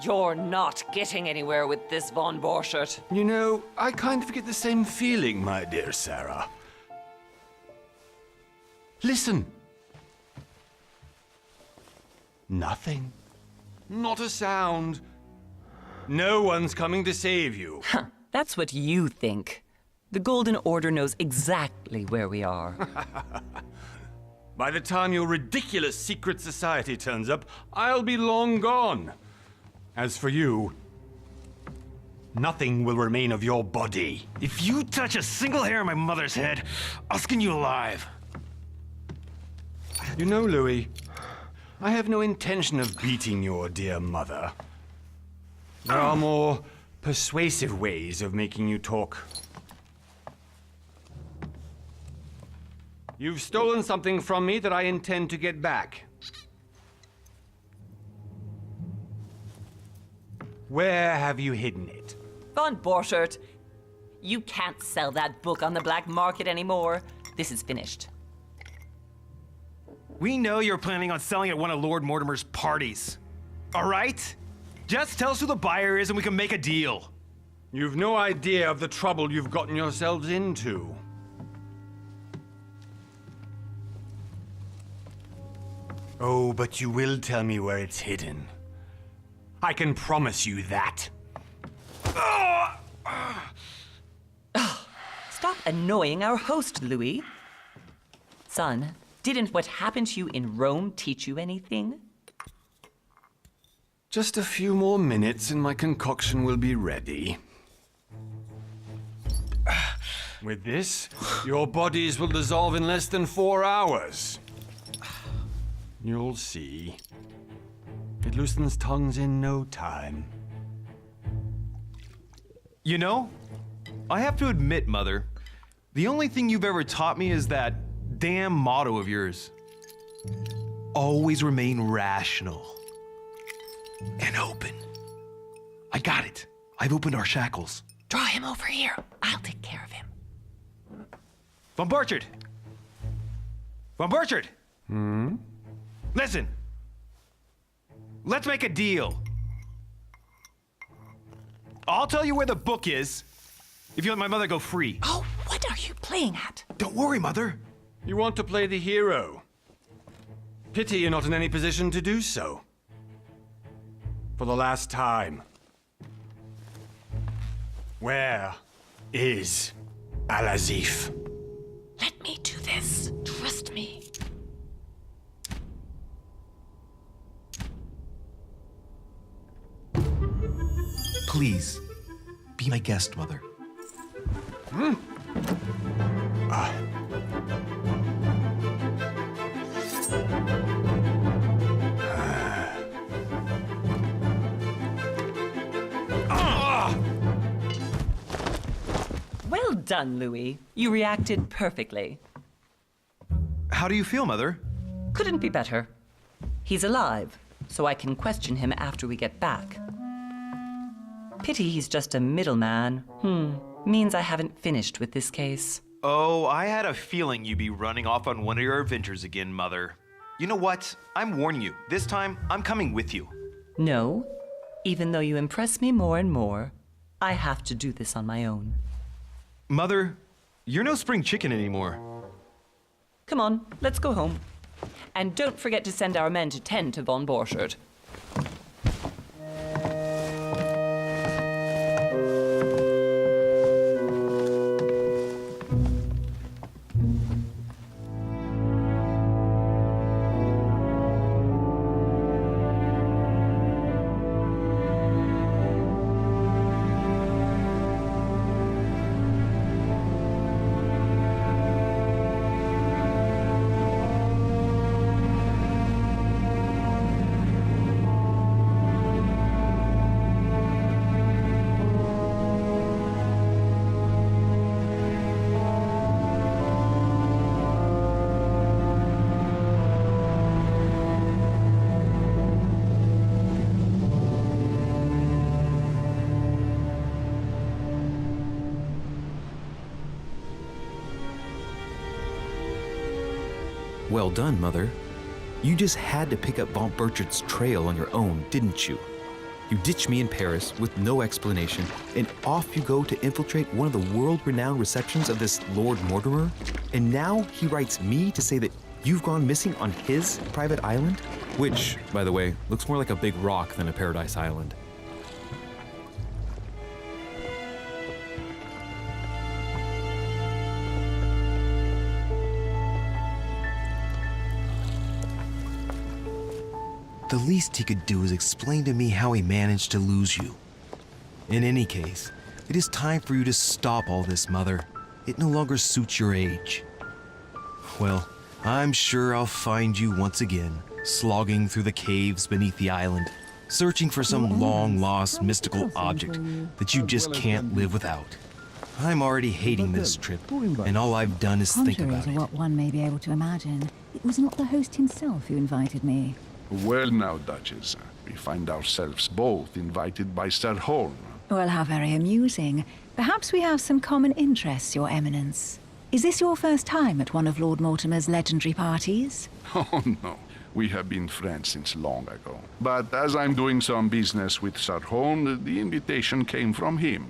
You're not getting anywhere with this, von Borchert. You know, I kind of get the same feeling, my dear Sarah. Listen. Nothing. Not a sound. No one's coming to save you. Huh, that's what you think. The Golden Order knows exactly where we are. By the time your ridiculous secret society turns up, I'll be long gone. As for you, nothing will remain of your body. If you touch a single hair on my mother's head, I'll skin you alive. You know, Louis, I have no intention of beating your dear mother. There are more persuasive ways of making you talk. You've stolen something from me that I intend to get back. Where have you hidden it? Von Borchert, you can't sell that book on the black market anymore. This is finished. We know you're planning on selling at one of Lord Mortimer's parties. All right? Just tell us who the buyer is and we can make a deal. You've no idea of the trouble you've gotten yourselves into. Oh, but you will tell me where it's hidden. I can promise you that. Stop annoying our host, Louis. Son, didn't what happened to you in Rome teach you anything? Just a few more minutes and my concoction will be ready. With this, your bodies will dissolve in less than 4 hours. You'll see. It loosens tongues in no time. You know, I have to admit, Mother, the only thing you've ever taught me is that damn motto of yours. Always remain rational. And open. I got it. I've opened our shackles. Draw him over here. I'll take care of him. Von Borchert! Von Borchert! Listen. Let's make a deal. I'll tell you where the book is if you let my mother go free. Oh, what are you playing at? Don't worry, Mother. You want to play the hero. Pity you're not in any position to do so. For the last time. Where is Al-Azif? Let me do this. Trust me. Please, be my guest, Mother. Well done, Louis. You reacted perfectly. How do you feel, Mother? Couldn't be better. He's alive, so I can question him after we get back. Pity he's just a middleman. Means I haven't finished with this case. Oh, I had a feeling you'd be running off on one of your adventures again, Mother. You know what? I'm warning you. This time, I'm coming with you. No. Even though you impress me more and more, I have to do this on my own. Mother, you're no spring chicken anymore. Come on, let's go home. And don't forget to send our men to tend to von Borchert. Well done, Mother. You just had to pick up von Burchart's trail on your own, didn't you? You ditch me in Paris with no explanation, and off you go to infiltrate one of the world-renowned receptions of this Lord Mortimer? And now he writes me to say that you've gone missing on his private island? Which, by the way, looks more like a big rock than a paradise island. The least he could do is explain to me how he managed to lose you. In any case, it is time for you to stop all this, Mother. It no longer suits your age. Well, I'm sure I'll find you once again, slogging through the caves beneath the island, searching for some long-lost mystical object that you just can't live without. I'm already hating this trip, and all I've done is think Contrary about to it. what one may be able to imagine, it was not the host himself who invited me. Well now, Duchess, we find ourselves both invited by Sir Holm. Well, how very amusing. Perhaps we have some common interests, Your Eminence. Is this your first time at one of Lord Mortimer's legendary parties? Oh no, we have been friends since long ago. But as I'm doing some business with Sir Holm, the invitation came from him.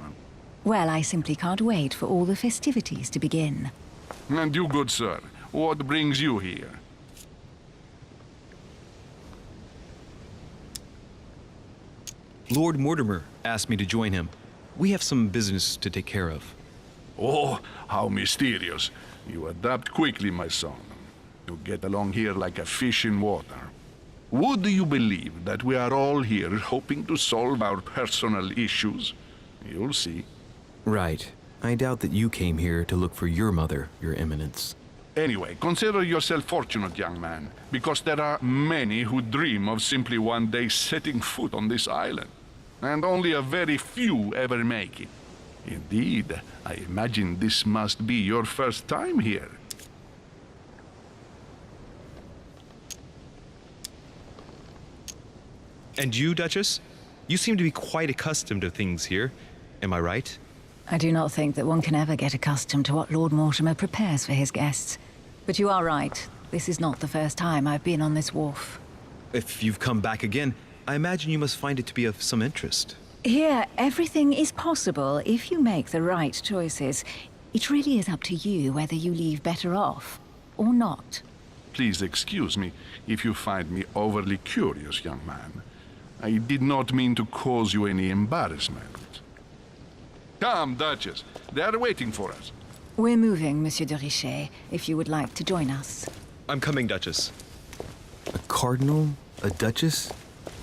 Well, I simply can't wait for all the festivities to begin. And you, good sir, what brings you here? Lord Mortimer asked me to join him. We have some business to take care of. Oh, how mysterious. You adapt quickly, my son. You get along here like a fish in water. Would you believe that we are all here hoping to solve our personal issues? You'll see. Right. I doubt that you came here to look for your mother, Your Eminence. Anyway, consider yourself fortunate, young man, because there are many who dream of simply one day setting foot on this island, and only a very few ever make it. Indeed, I imagine this must be your first time here. And you, Duchess? You seem to be quite accustomed to things here. Am I right? I do not think that one can ever get accustomed to what Lord Mortimer prepares for his guests. But you are right. This is not the first time I've been on this wharf. If you've come back again, I imagine you must find it to be of some interest. Here, everything is possible if you make the right choices. It really is up to you whether you leave better off or not. Please excuse me if you find me overly curious, young man. I did not mean to cause you any embarrassment. Come, Duchess. They are waiting for us. We're moving, Monsieur de Richet, if you would like to join us. I'm coming, Duchess. A cardinal? A duchess?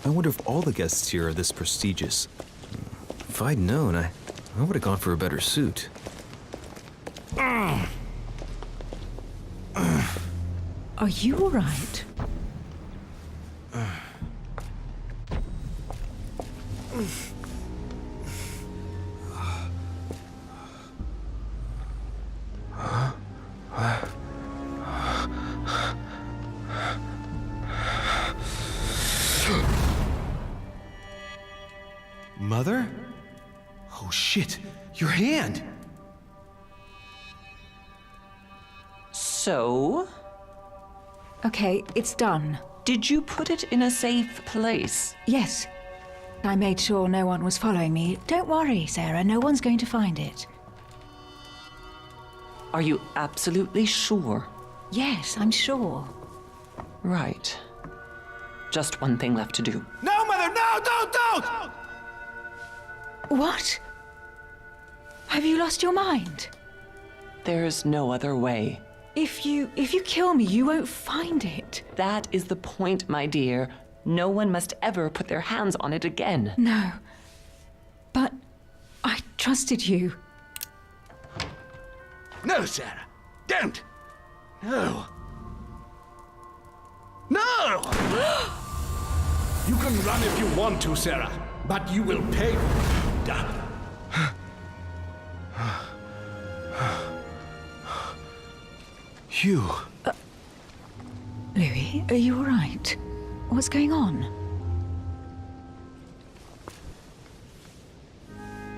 I wonder if all the guests here are this prestigious. If I'd known, I would have gone for a better suit. Are you all right? Mother? Oh shit, your hand! So, Okay, it's done. did you put it in a safe place? Yes. I made sure no one was following me. Don't worry, Sarah, no one's going to find it. Are you absolutely sure? Yes, I'm sure. Right. Just one thing left to do. No, Mother, no, don't! What? Have you lost your mind? There's no other way. If you kill me, you won't find it. That is the point, my dear. No one must ever put their hands on it again. No. But I trusted you. No, Sarah. Don't. No. No! You can run if you want to, Sarah, but you will pay for it. Hugh. Louis, are you all right? What's going on?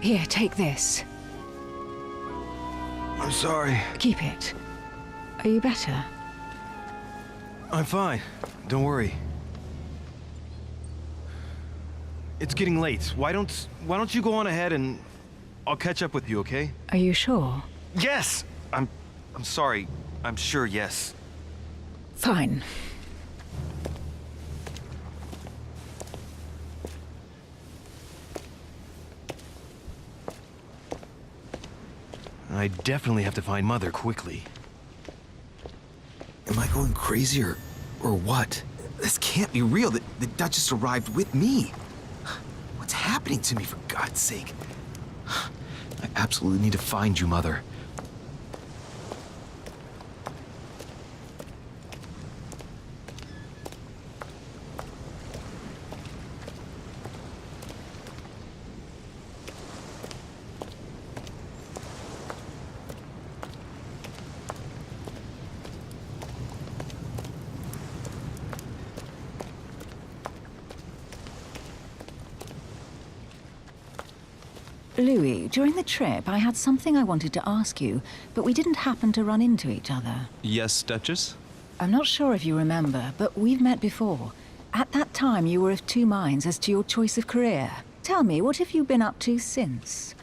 Here, take this. I'm sorry. Keep it. Are you better? I'm fine. Don't worry. it's getting late. Why don't you go on ahead and I'll catch up with you, okay? Are you sure? Yes! I'm sorry. I'm sure, yes. Fine. I definitely have to find Mother quickly. Am I going crazy or what? This can't be real. The Duchess arrived with me. What's happening to me, for God's sake? I absolutely need to find you, Mother. Louis, during the trip, I had something I wanted to ask you, but we didn't happen to run into each other. Yes, Duchess? I'm not sure if you remember, but we've met before. At that time, you were of two minds as to your choice of career. Tell me, what have you been up to since?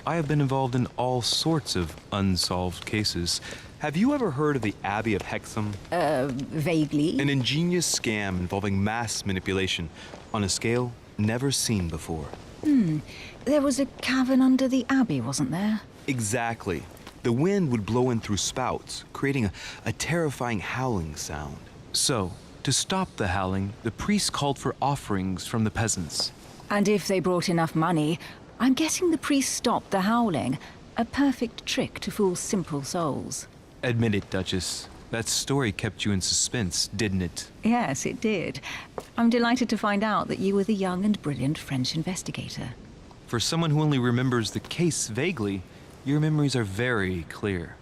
I have been involved in all sorts of unsolved cases. Have you ever heard of the Abbey of Hexham? Vaguely. An ingenious scam involving mass manipulation on a scale never seen before. There was a cavern under the abbey, wasn't there? Exactly. The wind would blow in through spouts, creating a terrifying howling sound. So, to stop the howling, the priests called for offerings from the peasants. And if they brought enough money, I'm guessing the priest stopped the howling. A perfect trick to fool simple souls. Admit it, Duchess. That story kept you in suspense, didn't it? Yes, it did. I'm delighted to find out that you were the young and brilliant French investigator. For someone who only remembers the case vaguely, your memories are very clear.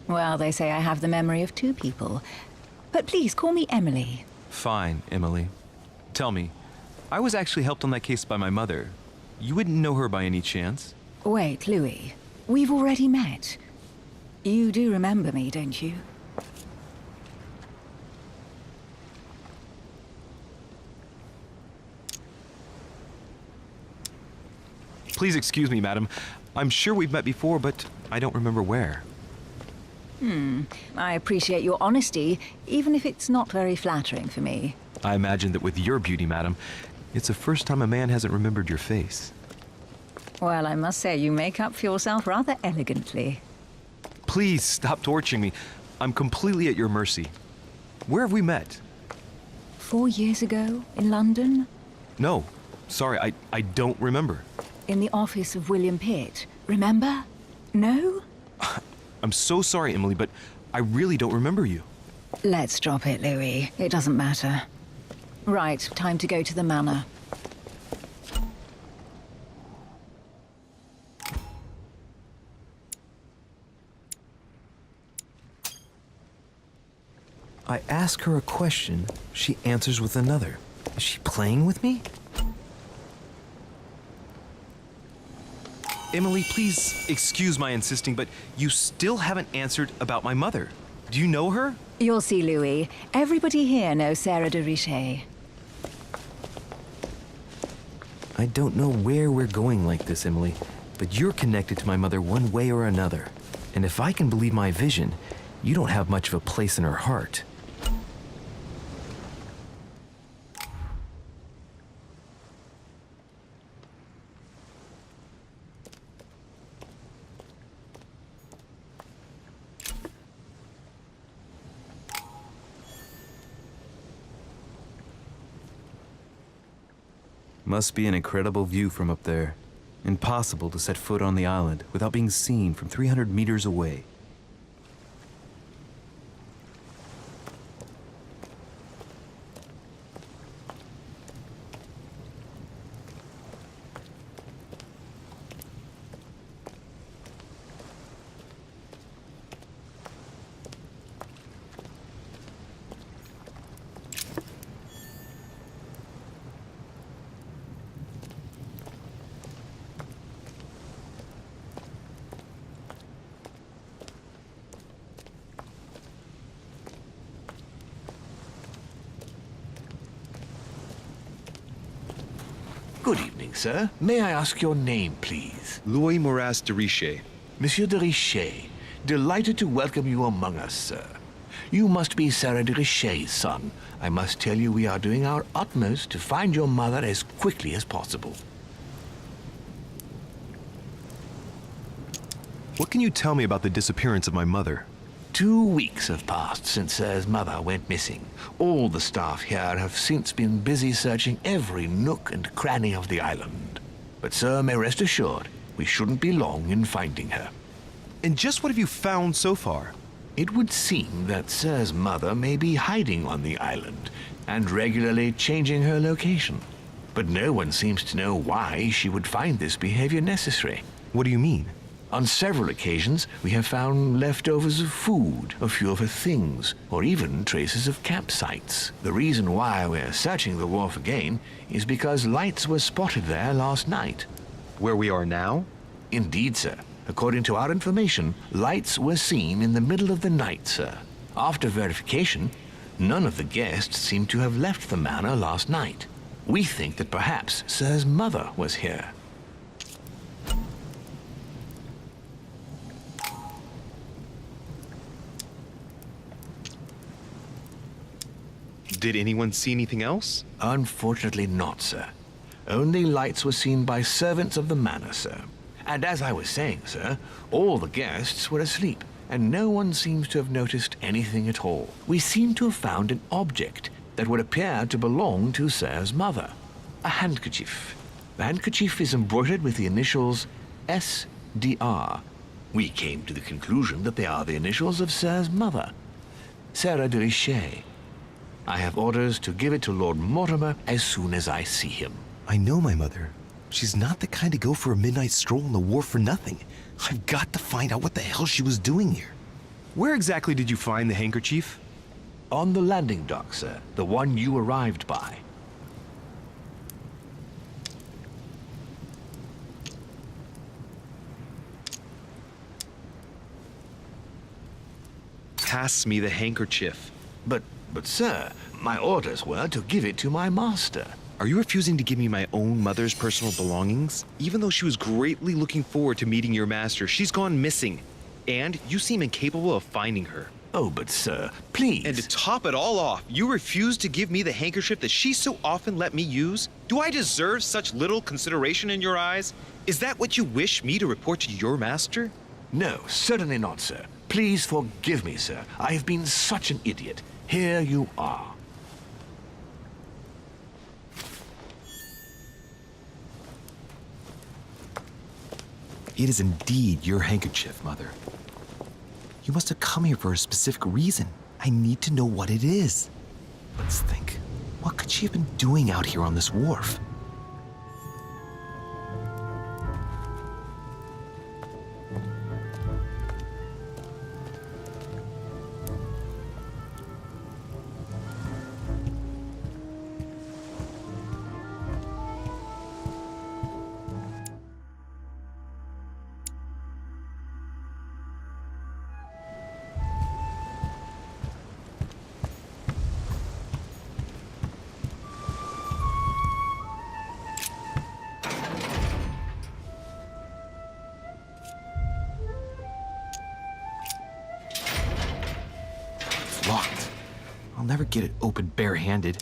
Well, they say I have the memory of two people. But please, call me Emily. Fine, Emily. Tell me, I was actually helped on that case by my mother. You wouldn't know her by any chance? Wait, Louis. We've already met. You do remember me, don't you? Please excuse me, madam. I'm sure we've met before, but I don't remember where. I appreciate your honesty, even if it's not very flattering for me. I imagine that with your beauty, madam, it's the first time a man hasn't remembered your face. Well, I must say, you make up for yourself rather elegantly. Please stop torturing me. I'm completely at your mercy. Where have we met? 4 years ago, in London? No. Sorry, I don't remember. In the office of William Pitt. Remember? No? I'm so sorry, Emily, but I really don't remember you. Let's drop it, Louis. It doesn't matter. Right, time to go to the manor. I ask her a question, she answers with another. Is she playing with me? Emily, please excuse my insisting, but you still haven't answered about my mother. Do you know her? You'll see, Louis. Everybody here knows Sarah de Richet. I don't know where we're going like this, Emily, but you're connected to my mother one way or another. And if I can believe my vision, you don't have much of a place in her heart. Must be an incredible view from up there. Impossible to set foot on the island without being seen from 300 meters away. Good evening, sir. May I ask your name, please? Louis Moras de Richer. Monsieur de Richer. Delighted to welcome you among us, sir. You must be Sarah de Richer's son. I must tell you we are doing our utmost to find your mother as quickly as possible. What can you tell me about the disappearance of my mother? 2 weeks have passed since Sir's mother went missing. All the staff here have since been busy searching every nook and cranny of the island. But Sir may rest assured, we shouldn't be long in finding her. And just what have you found so far? It would seem that Sir's mother may be hiding on the island and regularly changing her location. But no one seems to know why she would find this behavior necessary. What do you mean? On several occasions, we have found leftovers of food, a few of her things, or even traces of campsites. The reason why we're searching the wharf again is because lights were spotted there last night. Where we are now? Indeed, sir. According to our information, lights were seen in the middle of the night, sir. After verification, none of the guests seem to have left the manor last night. We think that perhaps Sir's mother was here. Did anyone see anything else? Unfortunately not, sir. Only lights were seen by servants of the manor, sir. And as I was saying, sir, all the guests were asleep, and no one seems to have noticed anything at all. We seem to have found an object that would appear to belong to Sir's mother. A handkerchief. The handkerchief is embroidered with the initials SDR. We came to the conclusion that they are the initials of Sir's mother, Sarah de Richer. I have orders to give it to Lord Mortimer as soon as I see him. I know my mother. She's not the kind to go for a midnight stroll on the wharf for nothing. I've got to find out what the hell she was doing here. Where exactly did you find the handkerchief? On the landing dock, sir. The one you arrived by. Pass me the handkerchief. But sir, my orders were to give it to my master. Are you refusing to give me my own mother's personal belongings? Even though she was greatly looking forward to meeting your master, she's gone missing. And you seem incapable of finding her. Oh, but sir, please. And to top it all off, you refuse to give me the handkerchief that she so often let me use? Do I deserve such little consideration in your eyes? Is that what you wish me to report to your master? No, certainly not, sir. Please forgive me, sir. I have been such an idiot. Here you are. It is indeed your handkerchief, Mother. You must have come here for a specific reason. I need to know what it is. Let's think. What could she have been doing out here on this wharf? Locked. I'll never get it open bare-handed.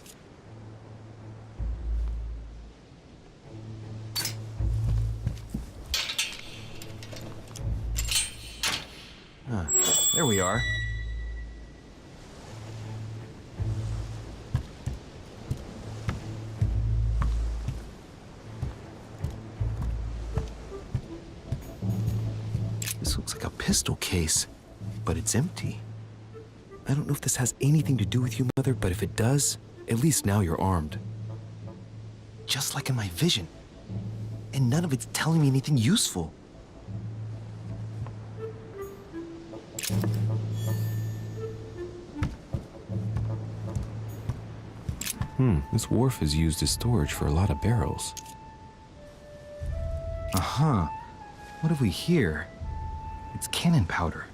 There we are. case, but it's empty. I don't know if this has anything to do with you, Mother, but if it does, at least now you're armed. Just like in my vision. And none of it's telling me anything useful. This wharf is used as storage for a lot of barrels. Uh-huh. What have we here? It's cannon powder.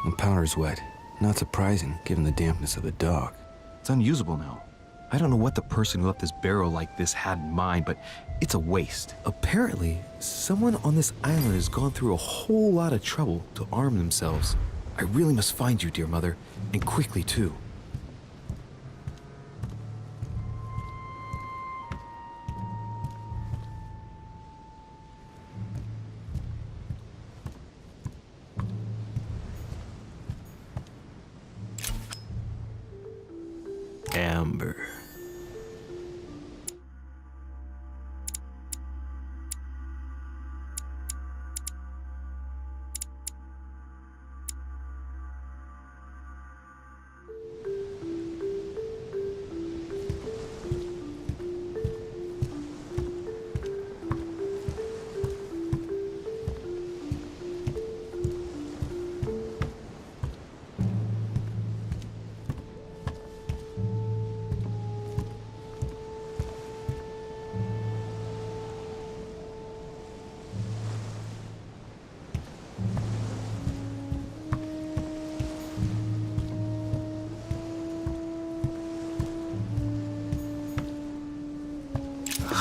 The powder's wet. Not surprising, given the dampness of the dock. It's unusable now. I don't know what the person who left this barrel like this had in mind, but it's a waste. Apparently, someone on this island has gone through a whole lot of trouble to arm themselves. I really must find you, dear Mother, and quickly too. Amber.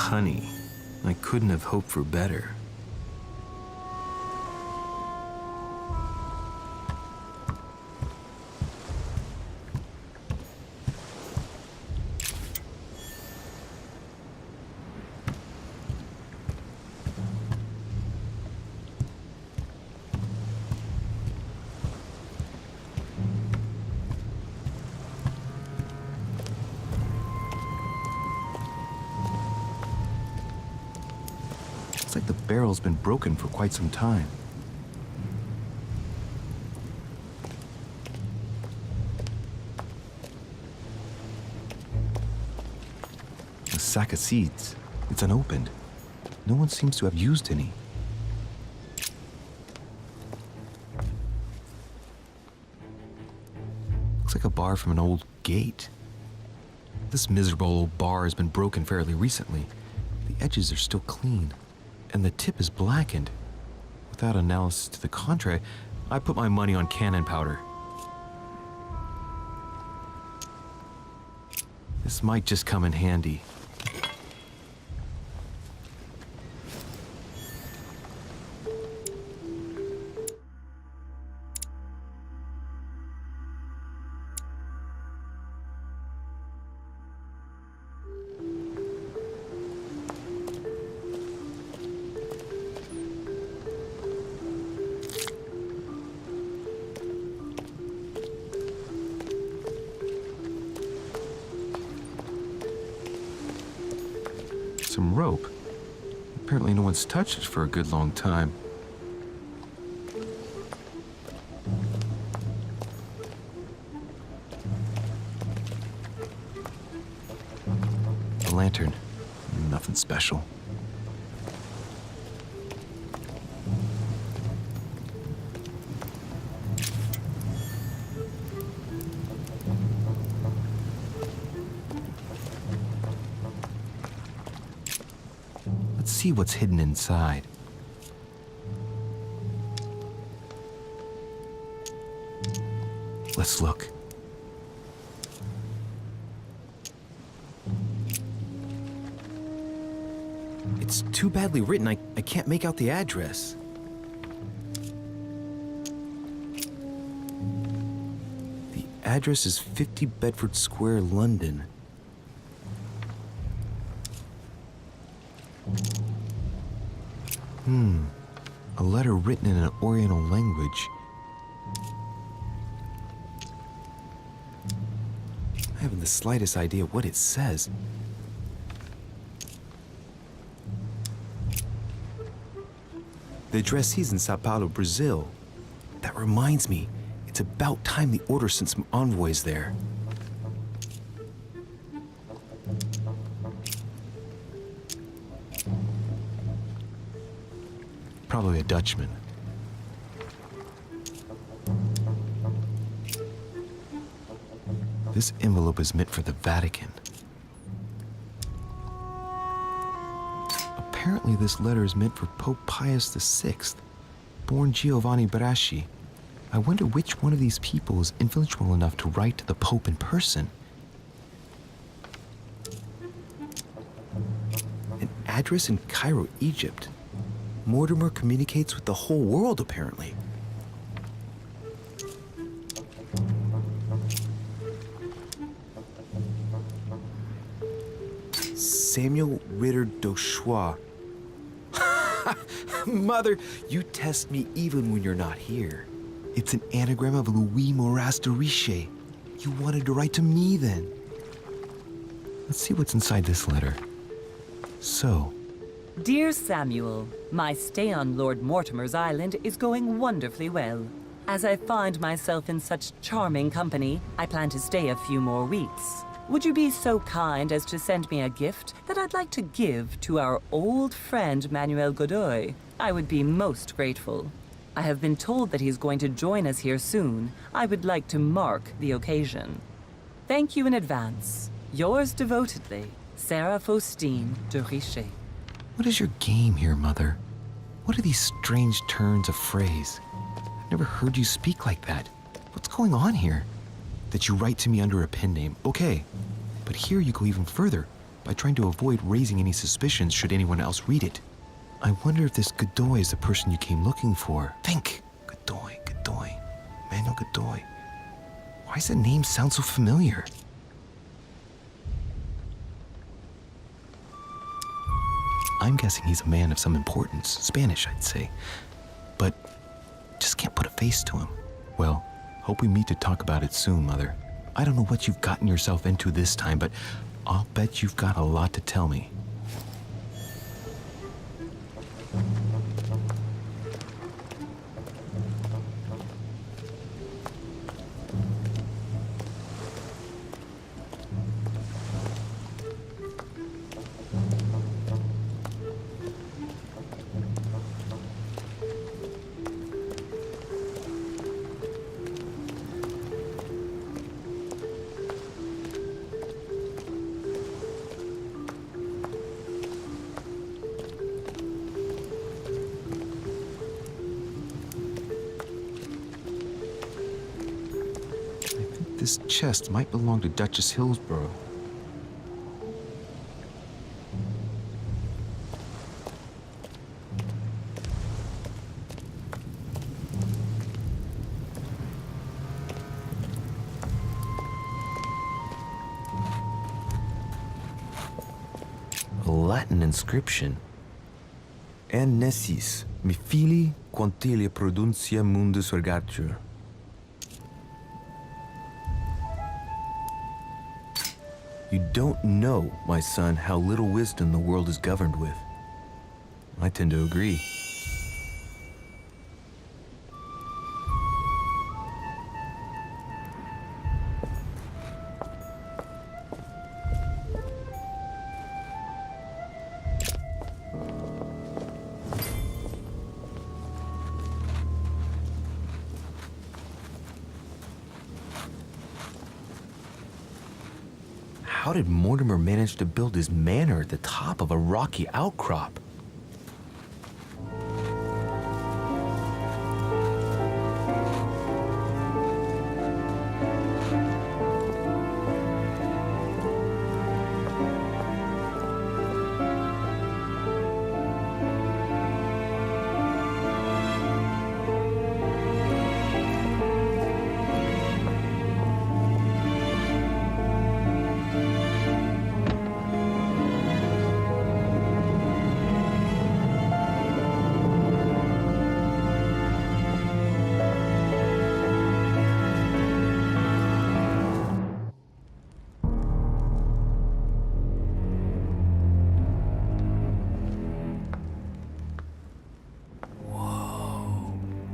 Honey, I couldn't have hoped for better. It's like the barrel's been broken for quite some time. A sack of seeds. It's unopened. No one seems to have used any. Looks like a bar from an old gate. This miserable old bar has been broken fairly recently. The edges are still clean, and the tip is blackened. Without analysis to the contrary, I put my money on cannon powder. This might just come in handy. Some rope. Apparently no one's touched it for a good long time. A lantern. Nothing special. Let's see what's hidden inside. Let's look. It's too badly written, I can't make out the address. The address is 50 Bedford Square, London. A letter written in an Oriental language. I haven't the slightest idea what it says. The addressee's in Sao Paulo, Brazil. That reminds me, it's about time the Order sent some envoys there. Probably a Dutchman. This envelope is meant for the Vatican. Apparently this letter is meant for Pope Pius VI, born Giovanni Braschi. I wonder which one of these people is influential enough to write to the Pope in person. An address in Cairo, Egypt. Mortimer communicates with the whole world, apparently. Samuel Ritter d'Auchois. Mother, you test me even when you're not here. It's an anagram of Louis Moras de Riche. You wanted to write to me then. Let's see what's inside this letter. So, Dear Samuel, my stay on Lord Mortimer's island is going wonderfully well. As I find myself in such charming company, I plan to stay a few more weeks. Would you be so kind as to send me a gift that I'd like to give to our old friend Manuel Godoy? I would be most grateful. I have been told that he's going to join us here soon. I would like to mark the occasion. Thank you in advance. Yours devotedly, Sarah Faustine de Riche. what is your game here, Mother? What are these strange turns of phrase? I've never heard you speak like that. What's going on here? That you write to me under a pen name, okay. But here you go even further, by trying to avoid raising any suspicions should anyone else read it. I wonder if this Godoy is the person you came looking for. Think! Godoy. Manuel Godoy. Why does that name sound so familiar? I'm guessing he's a man of some importance. Spanish, I'd say. But just can't put a face to him. Well, hope we meet to talk about it soon, Mother. I don't know what you've gotten yourself into this time, but I'll bet you've got a lot to tell me. This chest might belong to Duchess Hillsborough. A Latin inscription. En nessis, mi fili quantilia produncia mundus ergatur. You don't know, my son, how little wisdom the world is governed with. I tend to agree. How did Mortimer manage to build his manor at the top of a rocky outcrop?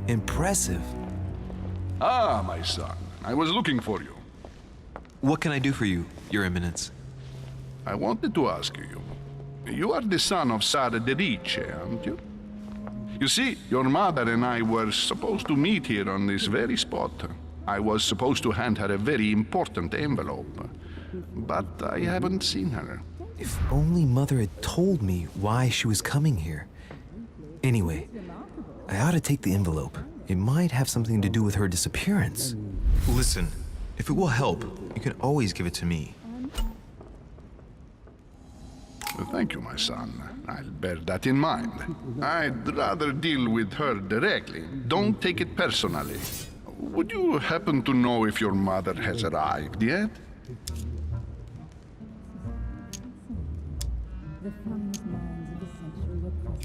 Impressive. Ah, my son, I was looking for you. What can I do for you, Your Eminence? I wanted to ask you. You are the son of Sara de Riche, aren't you? You see, your mother and I were supposed to meet here on this very spot. I was supposed to hand her a very important envelope, but I haven't seen her. If only Mother had told me why she was coming here. Anyway, I ought to take the envelope. It might have something to do with her disappearance. Listen, if it will help, you can always give it to me. Well, thank you, my son. I'll bear that in mind. I'd rather deal with her directly. Don't take it personally. Would you happen to know if your mother has arrived yet?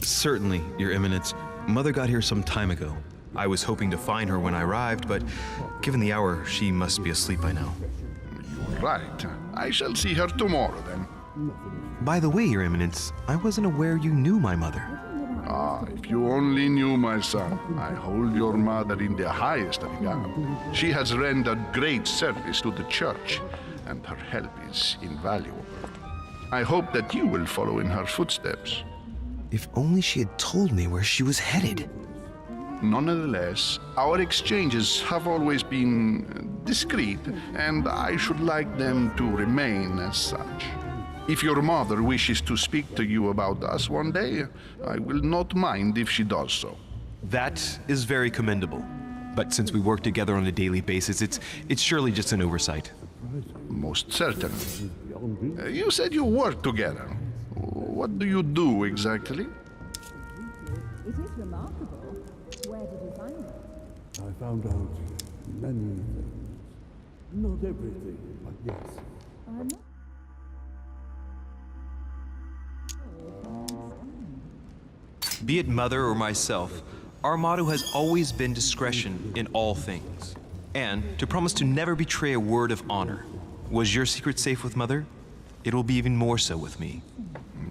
Certainly, Your Eminence. Mother got here some time ago. I was hoping to find her when I arrived, but given the hour, she must be asleep by now. You're right. I shall see her tomorrow, then. By the way, Your Eminence, I wasn't aware you knew my mother. Ah, if you only knew, my son. I hold your mother in the highest regard. She has rendered great service to the church, and her help is invaluable. I hope that you will follow in her footsteps. If only she had told me where she was headed. Nonetheless, our exchanges have always been discreet, and I should like them to remain as such. If your mother wishes to speak to you about us one day, I will not mind if she does so. That is very commendable. But since we work together on a daily basis, it's surely just an oversight. Most certainly. You said you work together. What do you do exactly? It is remarkable. Where did you find it? I found out many things. Not everything, but yes. I'm not. Be it Mother or myself, our motto has always been discretion in all things, and to promise to never betray a word of honor. Was your secret safe with Mother? It will be even more so with me.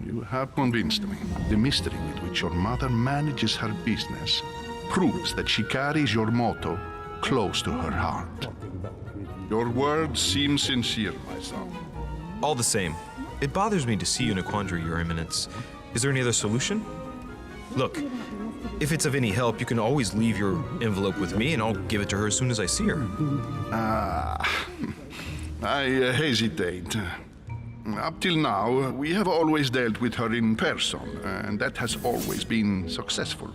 You have convinced me. The mystery with which your mother manages her business proves that she carries your motto close to her heart. Your words seem sincere, my son. All the same, it bothers me to see you in a quandary, Your Eminence. Is there any other solution? Look, if it's of any help, you can always leave your envelope with me and I'll give it to her as soon as I see her. I hesitate. Up till now, we have always dealt with her in person, and that has always been successful.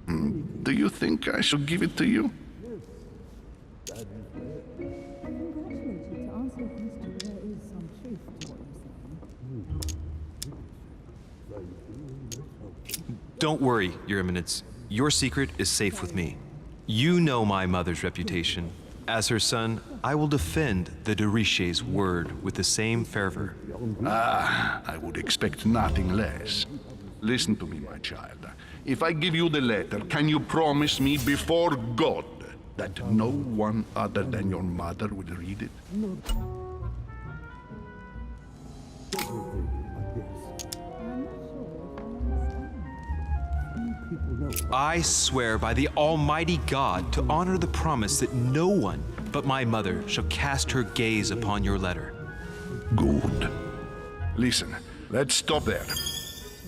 Do you think I should give it to you? I congratulate you. To answer your question, there is some truth to what you're saying. Don't worry, Your Eminence. Your secret is safe with me. You know my mother's reputation. As her son, I will defend the de Riche's word with the same fervor. I would expect nothing less. Listen to me, my child. If I give you the letter, can you promise me before God that no one other than your mother will read it? I swear by the Almighty God to honor the promise that no one but my mother shall cast her gaze upon your letter. Good. Listen, let's stop there.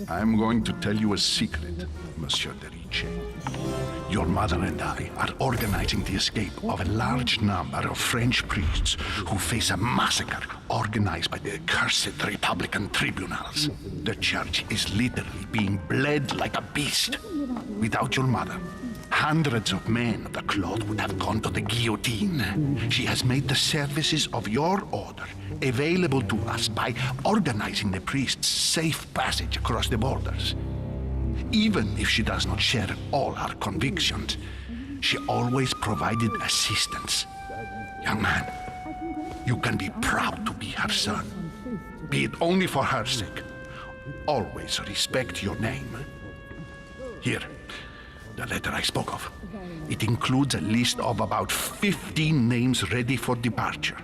I'm going to tell you a secret, Monsieur de Riche. Your mother and I are organizing the escape of a large number of French priests who face a massacre organized by the accursed Republican tribunals. The church is literally being bled like a beast. Without your mother, hundreds of men of the cloth would have gone to the guillotine. She has made the services of your order available to us by organizing the priests' safe passage across the borders. Even if she does not share all our convictions, she always provided assistance. Young man, you can be proud to be her son. Be it only for her sake. Always respect your name. Here, the letter I spoke of. It includes a list of about 15 names ready for departure.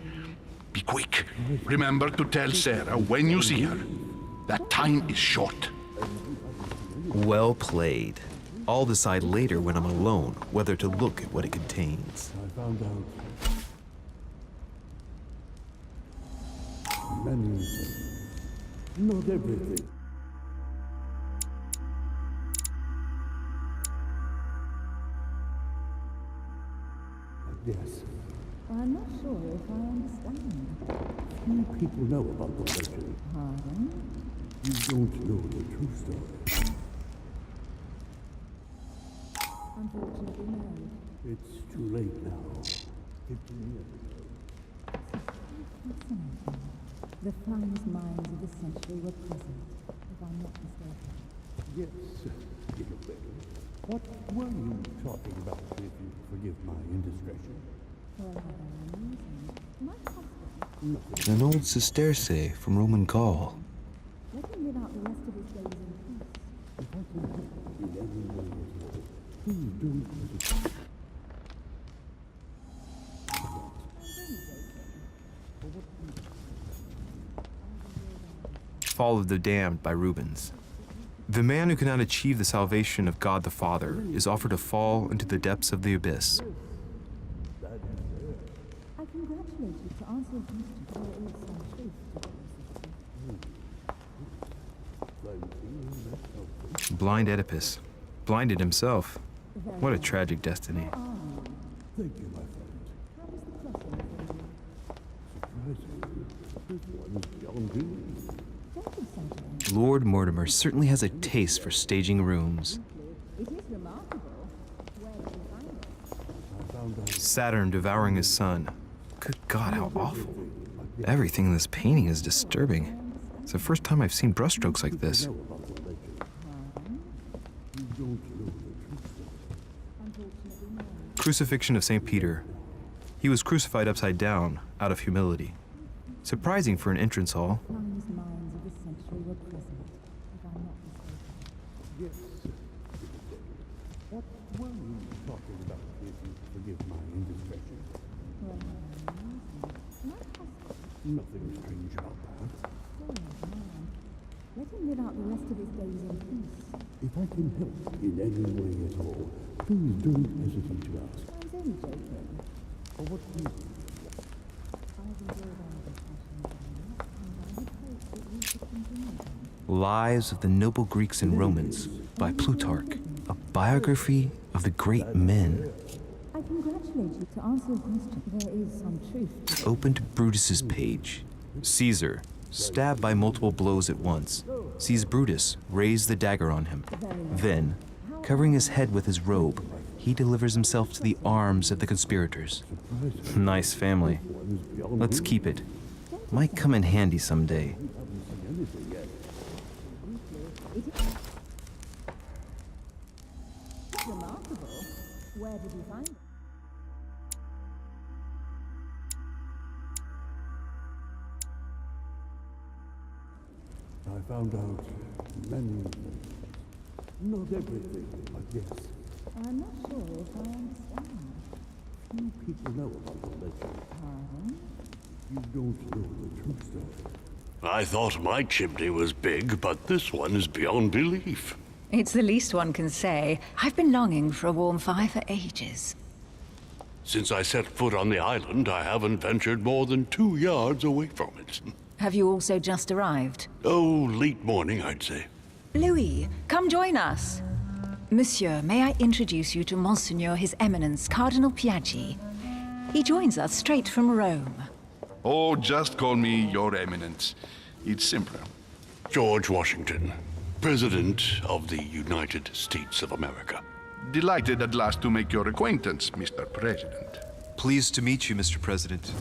Be quick. Remember to tell Sarah when you see her that time is short. Well played. I'll decide later when I'm alone whether to look at what it contains. I found out many things. Not everything. Yes. I'm not sure if I understand. Few people know about the legend. Pardon? You don't know the true story. Unfortunately, no. It's too late now. 15 years ago. Fascinating. The finest minds of the century were present, if I'm not mistaken. Yes, in a way. What were you talking about, if you forgive my indiscretion? Well, amusing. My husband, Nothing. An old sesterce from Roman Gaul. let him live out the rest of his days in peace. If I can help in any way at all, please don't hesitate. Fall of the Damned by Rubens. The man who cannot achieve the salvation of God the Father is offered to fall into the depths of the abyss. I congratulate you to answer your question. There is some truth to this. Blind Oedipus. Blinded himself. What a tragic destiny. Thank you, my friend. How was the crossing for you? Surprising. This one's beyond belief. Don't be so gentle. Lord Mortimer certainly has a taste for staging rooms. It is remarkable. Where did you find it? I found out Saturn devouring his son. Good God, how awful. Everything in this painting is disturbing. It's the first time I've seen brushstrokes like this. about the legend. You don't know the true story. Unfortunately, no. Crucifixion of St. Peter. He was crucified upside down, out of humility. Surprising for an entrance hall. Finest minds of the century were present, if I'm not mistaken. Yes. What were you talking about, if you forgive my indiscretion? Well, amusing. My husband, Nothing strange about that. poor man. Let him live out the rest of his days in peace. If I can help in any way at all, please don't hesitate to ask. I was only joking. For what reason? I've enjoyed our discussion, James, and I would hope that we could continue them. Lives of the Noble Greeks and Romans by Plutarch. A biography of the great men. I congratulate you to answer your question. There is some truth to it. Open to Brutus's page. Caesar, stabbed by multiple blows at once, sees Brutus raise the dagger on him. Then, covering his head with his robe, he delivers himself to the arms of the conspirators. Nice family. Let's keep it. Might come in handy someday. It's remarkable. Where did you find it? I found out many things. Not everything, but yes. I'm not sure if I understand. Few people know about the legend. Pardon? You don't know the true story. I thought my chimney was big, but this one is beyond belief. It's the least one can say. I've been longing for a warm fire for ages. Since I set foot on the island, I haven't ventured more than 2 yards away from it. Have you also just arrived? Oh, late morning, I'd say. Louis, come join us. Monsieur, may I introduce you to Monseigneur His Eminence, Cardinal Piaggi? He joins us straight from Rome. Oh, just call me Your Eminence. It's simpler. George Washington, President of the United States of America. Delighted at last to make your acquaintance, Mr. President. Pleased to meet you, Mr. President.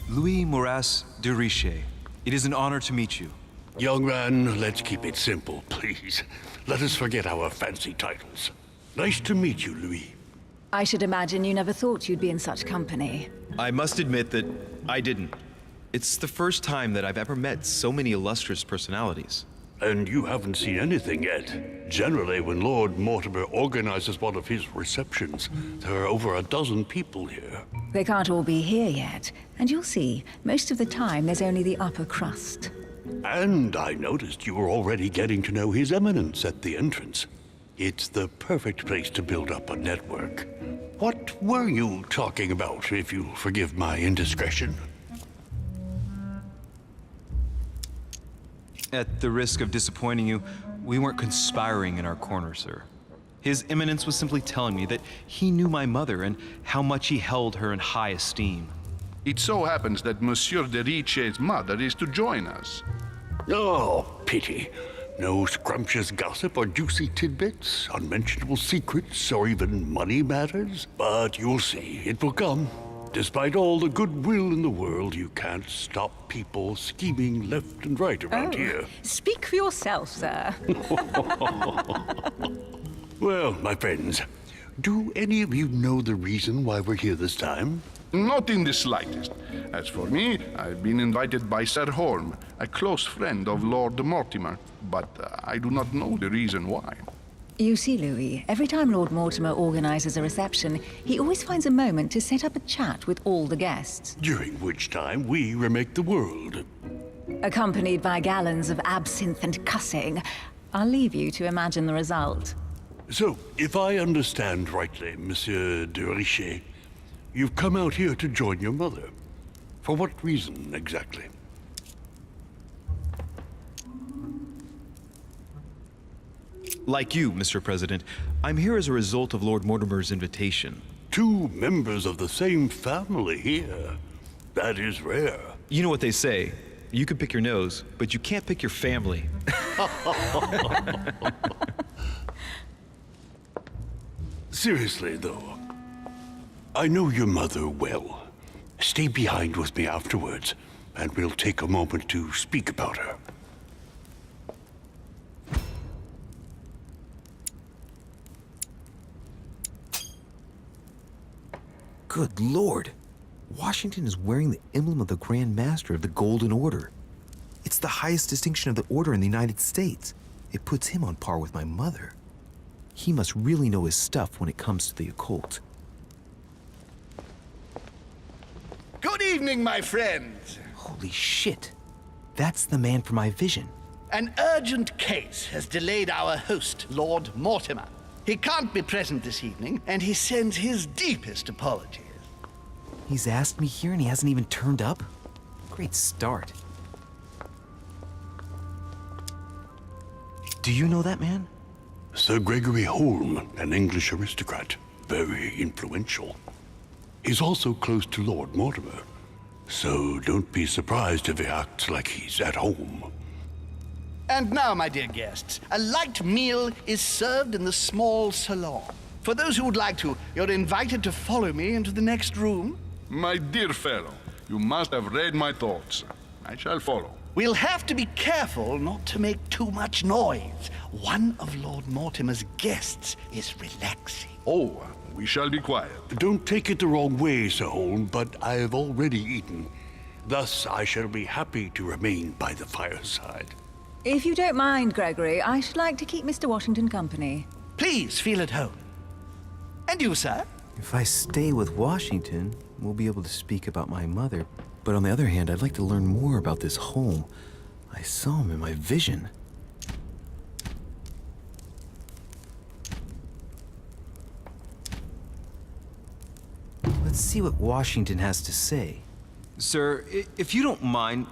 Louis Maurras de Richet. It is an honor to meet you. Young man, let's keep it simple, please. Let us forget our fancy titles. Nice to meet you, Louis. I should imagine you never thought you'd be in such company. I must admit that I didn't. It's the first time that I've ever met so many illustrious personalities. And you haven't seen anything yet. Generally, when Lord Mortimer organizes one of his receptions, there are over a dozen people here. They can't all be here yet, and you'll see, most of the time there's only the upper crust. And I noticed you were already getting to know His Eminence at the entrance. It's the perfect place to build up a network. What were you talking about, if you forgive my indiscretion? At the risk of disappointing you, we weren't conspiring in our corner, sir. His Eminence was simply telling me that he knew my mother and how much he held her in high esteem. It so happens that Monsieur de Riche's mother is to join us. Oh, pity. No scrumptious gossip or juicy tidbits, unmentionable secrets, or even money matters. But you'll see, it will come. Despite all the goodwill in the world, you can't stop people scheming left and right around here. Speak for yourself, sir. Well, my friends, do any of you know the reason why we're here this time? Not in the slightest. As for me, I've been invited by Sir Holm, a close friend of Lord Mortimer, but I do not know the reason why. You see, Louis, every time Lord Mortimer organizes a reception, he always finds a moment to set up a chat with all the guests. During which time we remake the world. Accompanied by gallons of absinthe and cussing. I'll leave you to imagine the result. So, if I understand rightly, Monsieur de Richet, you've come out here to join your mother. For what reason, exactly? Like you, Mr. President, I'm here as a result of Lord Mortimer's invitation. 2 members of the same family here. That is rare. You know what they say. You can pick your nose, but you can't pick your family. Seriously, though, I know your mother well. Stay behind with me afterwards, and we'll take a moment to speak about her. Good Lord! Washington is wearing the emblem of the Grand Master of the Golden Order. It's the highest distinction of the Order in the United States. It puts him on par with my mother. He must really know his stuff when it comes to the occult. Good evening, my friends. Holy shit! That's the man for my vision. An urgent case has delayed our host, Lord Mortimer. He can't be present this evening, and he sends his deepest apologies. He's asked me here and he hasn't even turned up? Great start. Do you know that man? Sir Gregory Holm, an English aristocrat, very influential. He's also close to Lord Mortimer, so don't be surprised if he acts like he's at home. And now, my dear guests, a light meal is served in the small salon. For those who would like to, you're invited to follow me into the next room. My dear fellow, you must have read my thoughts. I shall follow. We'll have to be careful not to make too much noise. One of Lord Mortimer's guests is relaxing. Oh, we shall be quiet. Don't take it the wrong way, Sir Holm, but I've already eaten. Thus, I shall be happy to remain by the fireside. If you don't mind, Gregory, I should like to keep Mr. Washington company. Please feel at home. And you, sir? If I stay with Washington, we'll be able to speak about my mother. But on the other hand, I'd like to learn more about this Holm. I saw him in my vision. Let's see what Washington has to say. Sir, if you don't mind,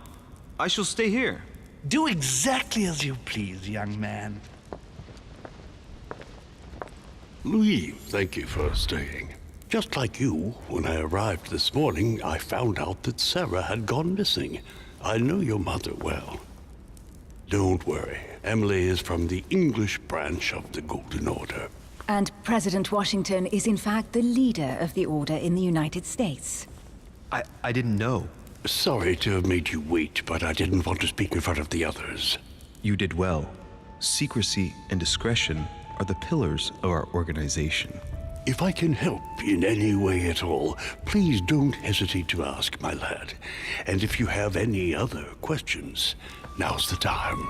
I shall stay here. Do exactly as you please, young man. Louis, thank you for staying. Just like you, when I arrived this morning, I found out that Sarah had gone missing. I know your mother well. Don't worry. Emily is from the English branch of the Golden Order. And President Washington is in fact the leader of the Order in the United States. I didn't know. Sorry to have made you wait, but I didn't want to speak in front of the others. You did well. Secrecy and discretion are the pillars of our organization. If I can help in any way at all, please don't hesitate to ask, my lad. And if you have any other questions, now's the time.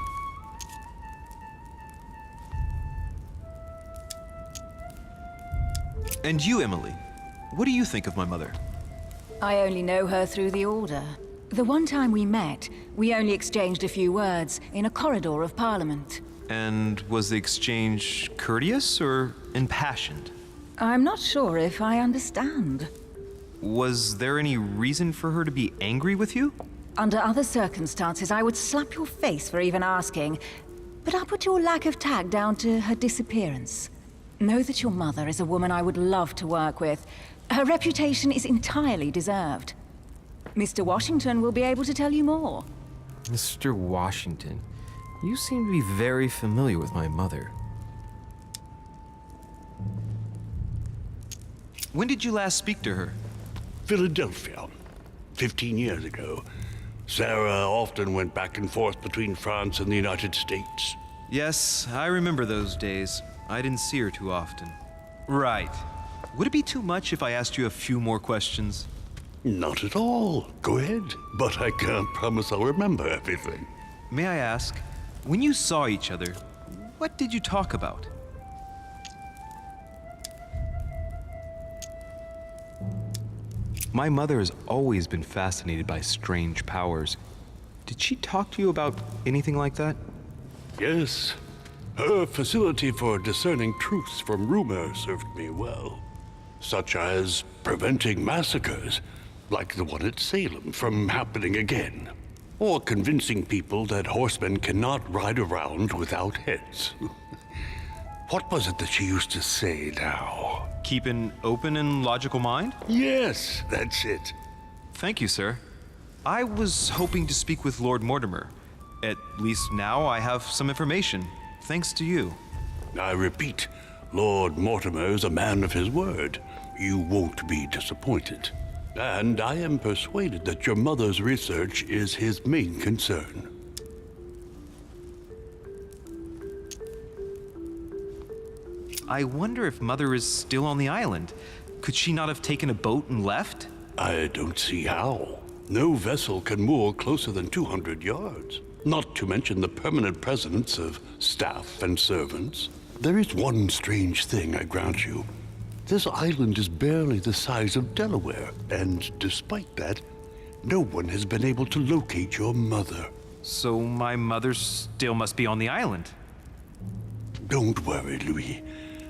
And you, Emily, what do you think of my mother? I only know her through the Order. The one time we met, we only exchanged a few words in a corridor of Parliament. And was the exchange courteous or impassioned? I'm not sure if I understand. Was there any reason for her to be angry with you? Under other circumstances, I would slap your face for even asking, but I'll put your lack of tact down to her disappearance. Know that your mother is a woman I would love to work with. Her reputation is entirely deserved. Mr. Washington will be able to tell you more. Mr. Washington, you seem to be very familiar with my mother. When did you last speak to her? Philadelphia, 15 years ago. Sarah often went back and forth between France and the United States. Yes, I remember those days. I didn't see her too often. Right. Would it be too much if I asked you a few more questions? Not at all. Go ahead. But I can't promise I'll remember everything. May I ask, when you saw each other, what did you talk about? My mother has always been fascinated by strange powers. Did she talk to you about anything like that? Yes. Her facility for discerning truths from rumor served me well. Such as preventing massacres, like the one at Salem, from happening again. Or convincing people that horsemen cannot ride around without heads. What was it that she used to say now? Keep an open and logical mind? Yes, that's it. Thank you, sir. I was hoping to speak with Lord Mortimer. At least now I have some information, thanks to you. I repeat, Lord Mortimer is a man of his word. You won't be disappointed. And I am persuaded that your mother's research is his main concern. I wonder if Mother is still on the island. Could she not have taken a boat and left? I don't see how. No vessel can moor closer than 200 yards. Not to mention the permanent presence of staff and servants. There is one strange thing, I grant you. This island is barely the size of Delaware, and despite that, no one has been able to locate your mother. So my mother still must be on the island. Don't worry, Louis.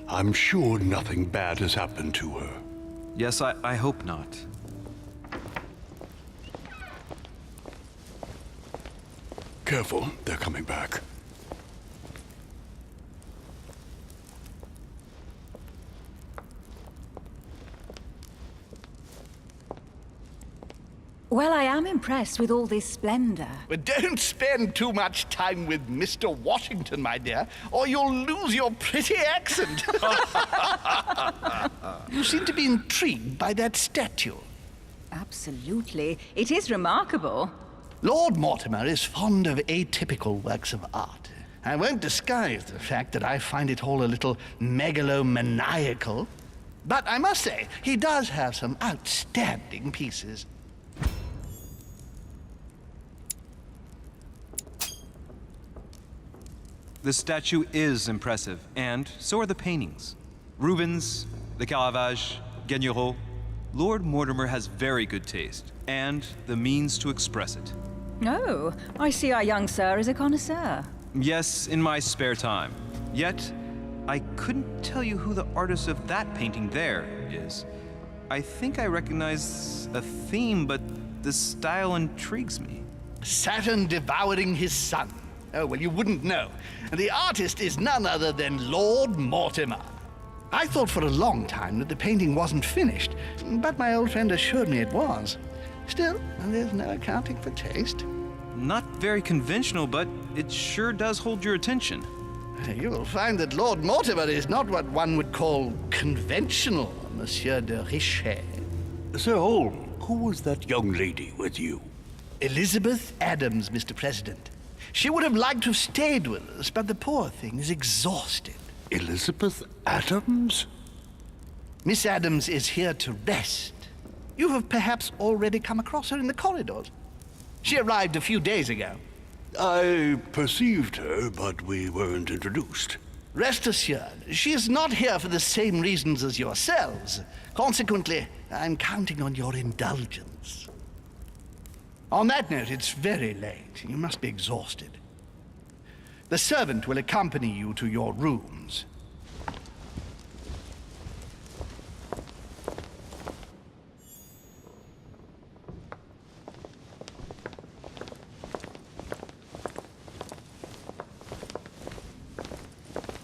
I'm sure nothing bad has happened to her. Yes, I hope not. Careful, they're coming back. Well, I am impressed with all this splendor. But don't spend too much time with Mr. Washington, my dear, or you'll lose your pretty accent. You seem to be intrigued by that statue. Absolutely. It is remarkable. Lord Mortimer is fond of atypical works of art. I won't disguise the fact that I find it all a little megalomaniacal. But I must say, he does have some outstanding pieces. The statue is impressive, and so are the paintings. Rubens, the Caravage, Guignero. Lord Mortimer has very good taste, and the means to express it. Oh, I see our young sir is a connoisseur. Yes, in my spare time. Yet, I couldn't tell you who the artist of that painting there is. I think I recognize a theme, but the style intrigues me. Saturn devouring his son. Oh, well, you wouldn't know. The artist is none other than Lord Mortimer. I thought for a long time that the painting wasn't finished, but my old friend assured me it was. Still, there's no accounting for taste. Not very conventional, but it sure does hold your attention. You will find that Lord Mortimer is not what one would call conventional, Monsieur de Richet. Sir Holm, who was that young lady with you? Elizabeth Adams, Mr. President. She would have liked to have stayed with us, but the poor thing is exhausted. Elizabeth Adams? Miss Adams is here to rest. You have perhaps already come across her in the corridors. She arrived a few days ago. I perceived her, but we weren't introduced. Rest assured, she is not here for the same reasons as yourselves. Consequently, I'm counting on your indulgence. On that note, it's very late. You must be exhausted. The servant will accompany you to your rooms.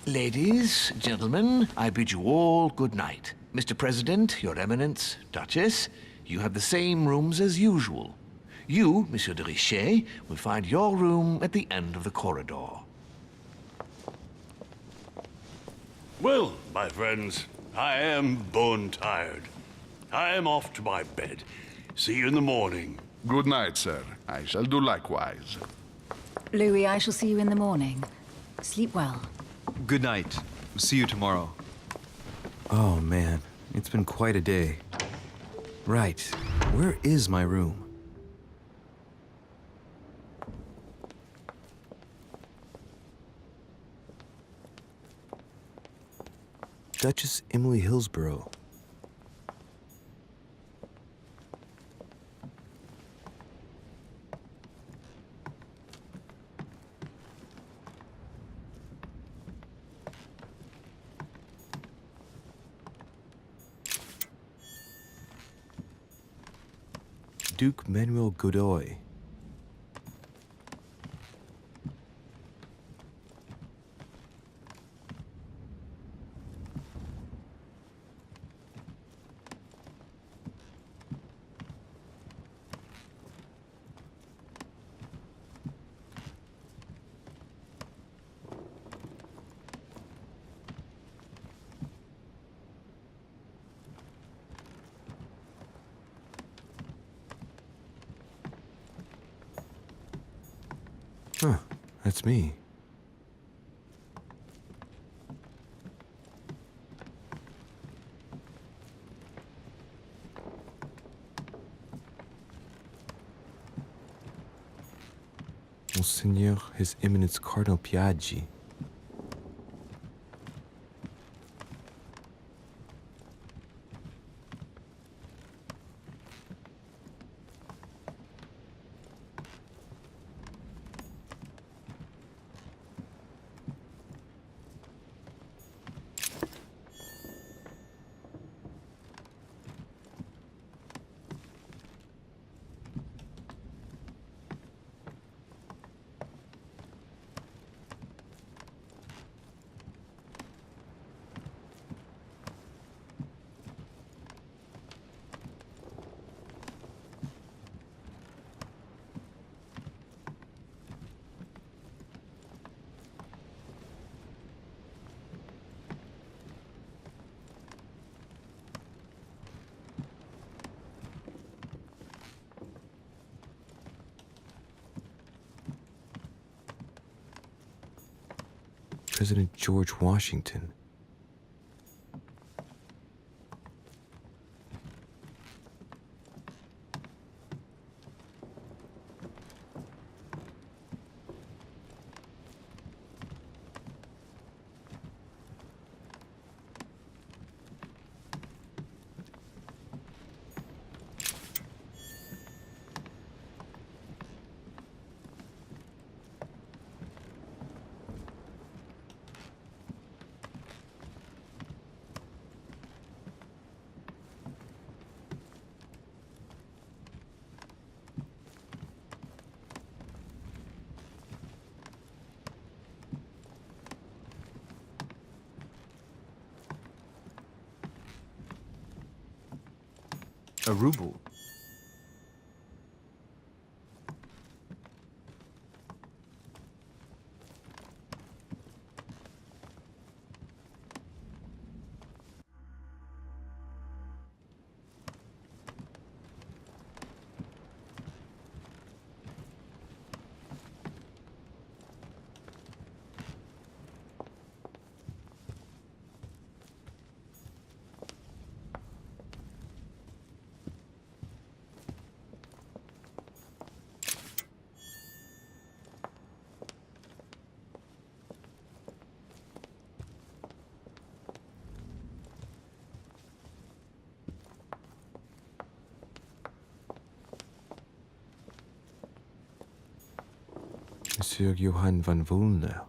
Ladies, gentlemen, I bid you all good night. Mr. President, Your Eminence, Duchess, you have the same rooms as usual. You, Monsieur de Richet, will find your room at the end of the corridor. Well, my friends, I am bone tired. I am off to my bed. See you in the morning. Good night, sir. I shall do likewise. Louis, I shall see you in the morning. Sleep well. Good night. See you tomorrow. Oh man, it's been quite a day. Right, where is my room? Duchess Emily Hillsborough. Duke Manuel Godoy. Huh, that's me. Monseigneur, His Eminence Cardinal Piaggi. President George Washington. A ruble. Monsieur Johann van Wulner.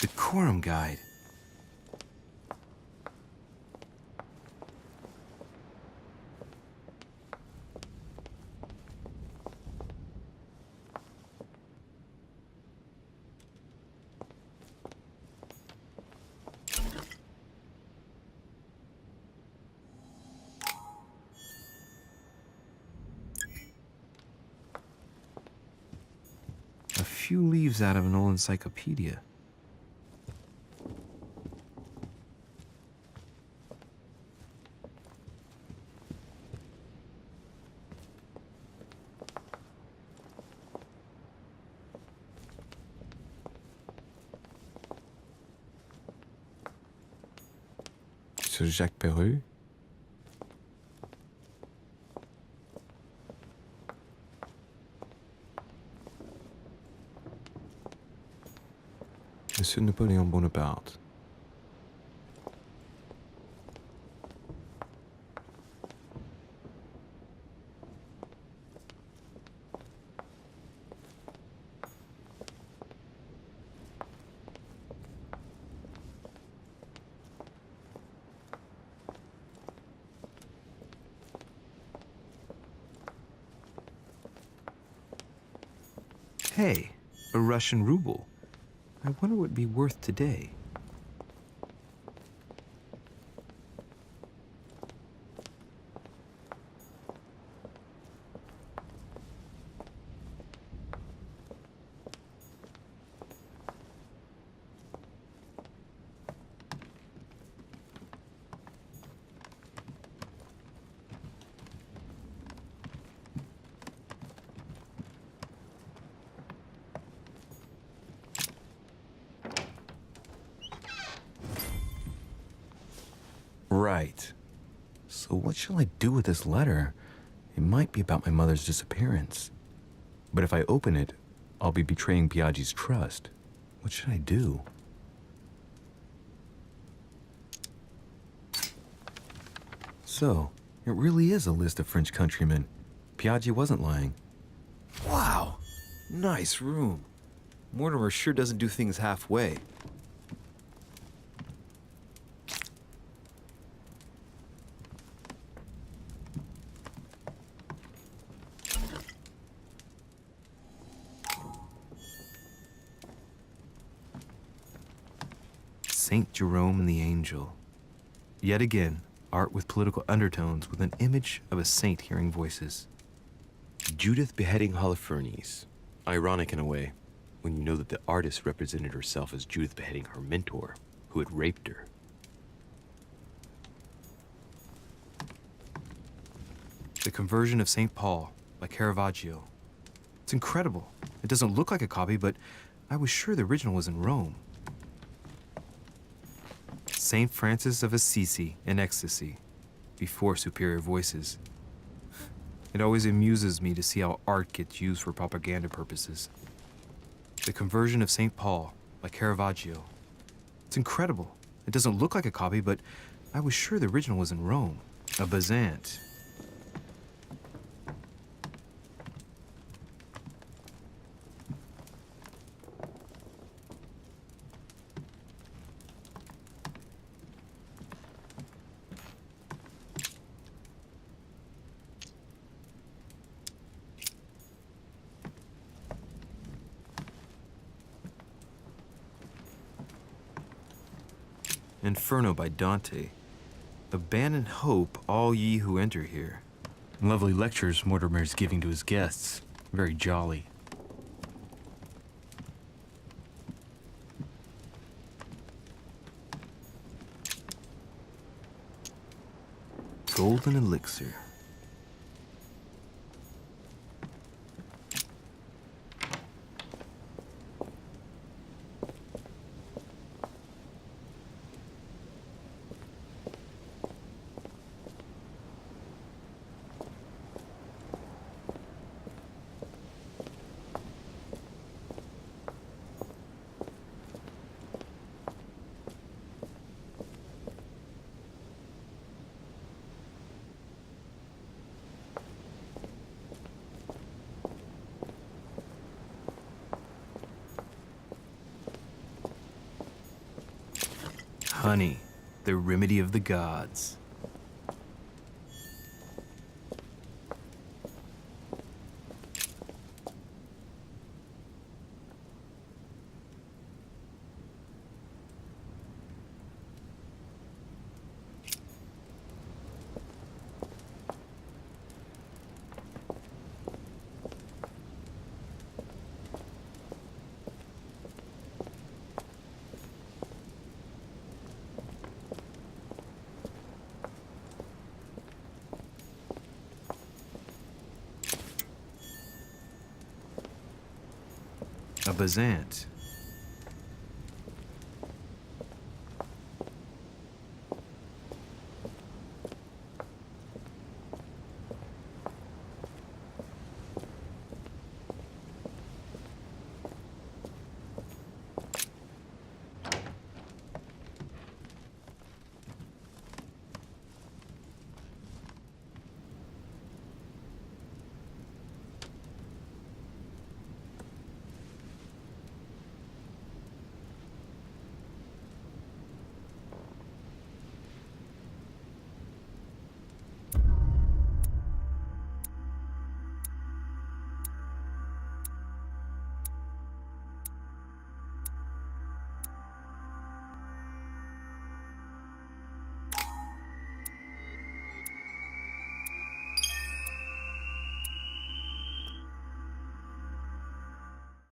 Decorum guide. A few leaves out of an old encyclopedia. Sur Jacques Perreux. Monsieur Napoléon Bonaparte. Hey, a Russian ruble. I wonder what it'd be worth today. Right. So what shall I do with this letter? It might be about my mother's disappearance. But if I open it, I'll be betraying Biaggi's trust. What should I do? So, it really is a list of French countrymen. Biaggi wasn't lying. Wow! Nice room. Mortimer sure doesn't do things halfway. Saint Jerome and the Angel. Yet again, art with political undertones with an image of a saint hearing voices. Judith beheading Holofernes. Ironic in a way, when you know that the artist represented herself as Judith beheading her mentor, who had raped her. The Conversion of St. Paul by Caravaggio. It's incredible. It doesn't look like a copy, but I was sure the original was in Rome. St. Francis of Assisi in ecstasy, before superior voices. It always amuses me to see how art gets used for propaganda purposes. The Conversion of St. Paul by Caravaggio. It's incredible. It doesn't look like a copy, but I was sure the original was in Rome. A Bazant. Inferno by Dante. Abandon hope, all ye who enter here. Lovely lectures Mortimer's giving to his guests. Very jolly. Golden elixir. Honey, the remedy of the gods. A Bazant.